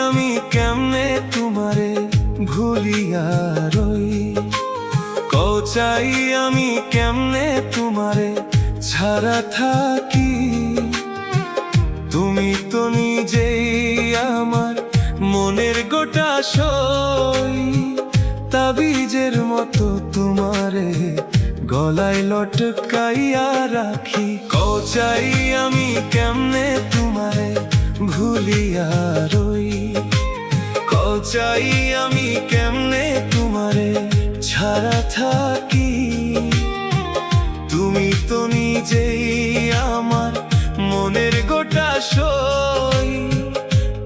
আমি কেমনে তোমারে ভুলিয়া রই, কও চাই আমি কেমনে তোমারে ছাড়া থাকি। তুমি তো নিজেই আমার মনের গোটা সই, তাবিজের মতো তোমারে গলায় লটকাইয়া রাখি। কও চাই আমি কেমনে তোমারে ভুলিয়া রই, কও চাই আমি কেমনে তোমারে ছাড়া থাকি। তুমি তো নিজেই আমার মনের গোটা সই,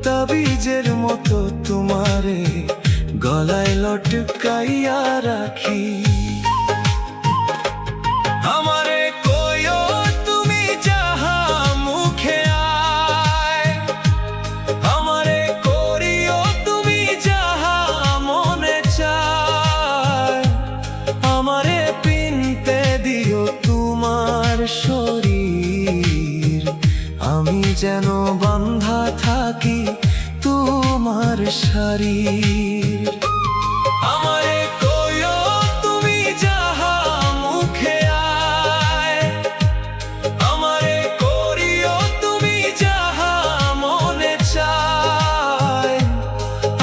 তাবিজের মতো তোমারে গলায় লটকাইয়া রাখি। আমারে কইও তুমি যাহা মুখে আয়, আমারে করিও তুমি যাহা মনে চায়। আমারে পিনতে দিও তোমার শরীর, আমি যেন বাঁধা থাকি তোমার শরীর। আমারে কইও তুমি যাহা মুখে আয়, আমারে করিও তুমি যাহা মনে চায়।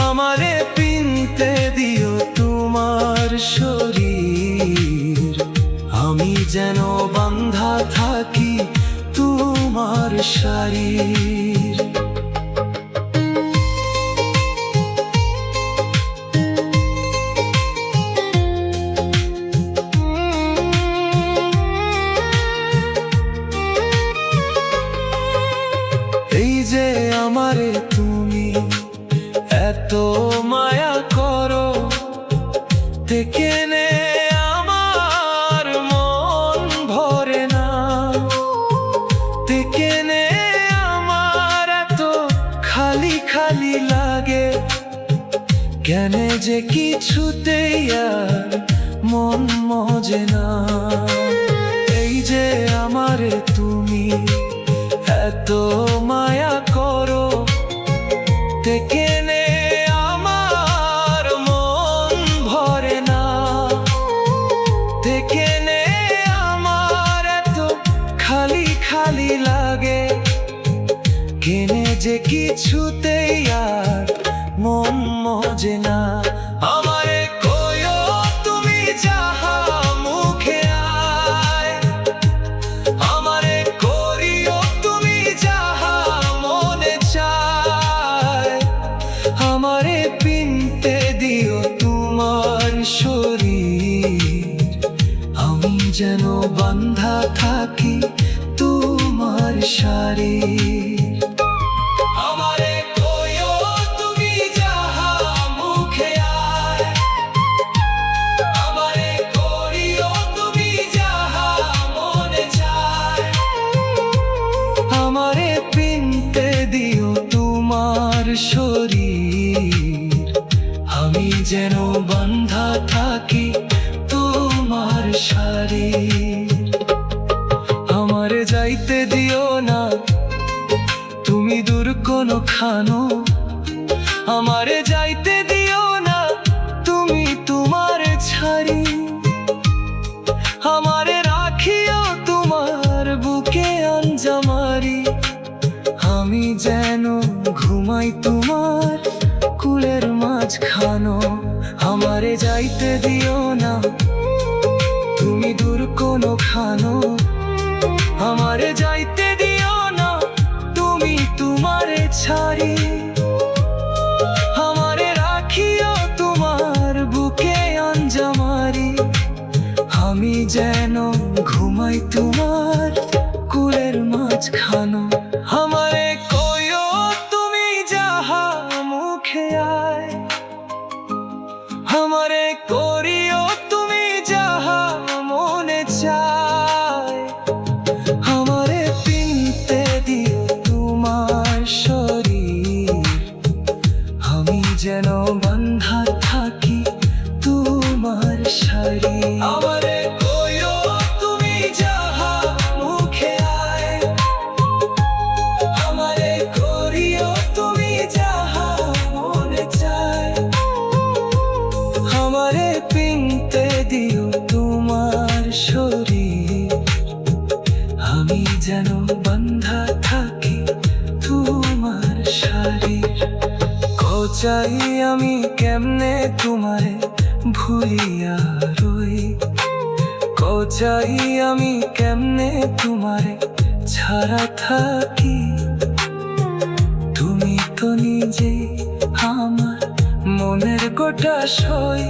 আমারে পিনতে দিও তোমার শরীর, আমি যেন বাঁধা থাকি তোমার শরীর। এই যে আমারে তুমি এত মায়া করো, কেনে আমার মন ভরে না, কেনে আমার এত খালি খালি লাগে। কেনে যে কিছুতেই আর মন মজে না। এই যে আমারে তুমি এত মায়া করো, কেনে আমার মন ভরে না, কেনে আমার এত খালি খালি লাগে। কেনে যে কিছুতেই আর মন মজে না। আমারে কইও তুমি যাহা মুখে আয়, আমারে করিও তুমি যাহা মনে চায়। আমারে পিনতে দিও তোমার শরীর, আমি যেন বাঁধা থাকি তোমার শরীর। আমারে কইও তুমি যাহা মুখে আয়, আমারে করিও তুমি যাহা মনে চায়। আমারে পিনতে দিও তোমার শরীর, আমি যেন বাঁধা থাকি তোমার শরীর। আমারে যাইতে দিও না তুমি দূর কোনো খানো, আমারে যাইতে দিও না তুমি তোমার ছাড়ি। আমারে রাখিও তোমার বুকে আঞ্জামারি, আমি যেন ঘুমাই তোমার কুলের মাঝখানো। আমারে যাইতে দিও না তুমি দূর কোনো খানো, আমারে যাইতে দিও না তুমি তোমারে ছাড়ি। আমারে রাখিও তোমার বুকে আঞ্জামারি, আমি যেন ঘুমাই তোমার কুলের মাঝখানো। আমারে কইও তুমি যাহা মুখে আয়, আমারে করিও তুমি যাহা মনে চায়। আমারে পিনতে দিও তোমার শরীর, আমি যেন বাঁধা থাকি তোমার শরীর। আমারে কইও তুমি যাহা মুখে আয়, আমারে করিও তুমি যাহা চাই আমি কেমনে তোমারে ভুলিয়া রই, চাই আমি কেমনে তোমারে ছাড়া থাকি। তুমি তো নিজেই আমার মনের গোটা সই,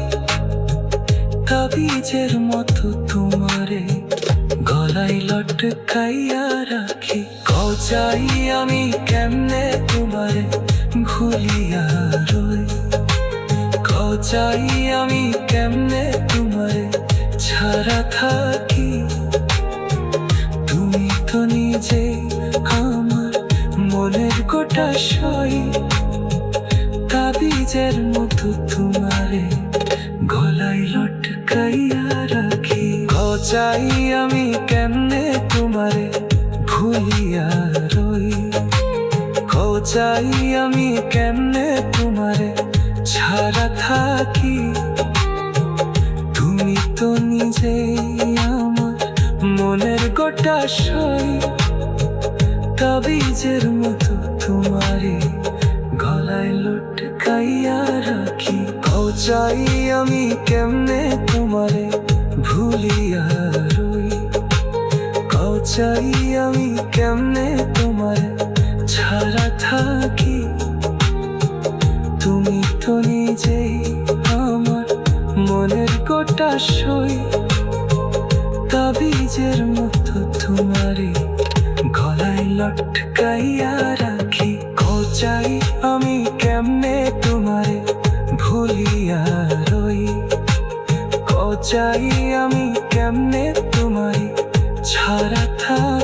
তাবিজের মতো তোমারে গলায় লটকাইয়া রাখি। চাই আমি কেমনে তোমারে ভুলিয়া রই, চাই আমি কেমনে তোমারে ছাড়া থাকি। তুমি তো নিজেই আমার মনের গোটা সই, তাবিজের মতো তোমারে গলায় লটকাইয়া রাখি। চাই আমি কেমনে তোমারে ভুলিয়া রই, চাই আমি কেমনে তোমারে ছাড়া থাকি। তুমি তো নিজেই আমার মনের গোটা সই, তাবিজের মতো তোমারে গলায় লটকাইয়া রাখি। চাই আমি কেমনে তোমারে ভুলিয়া রই, চাই আমি কেমনে তোমারে ছাড়া থাকি। তুমি তো নিজেই আমার মনের গোটা সই, তাবিজের মতো তোমারে গলায় লটকাইয়া রাখি। চাই আমি কেমনে তোমারে ভুলিয়া রই, চাই আমি কেমনে তোমারে ছাড়া থাকি।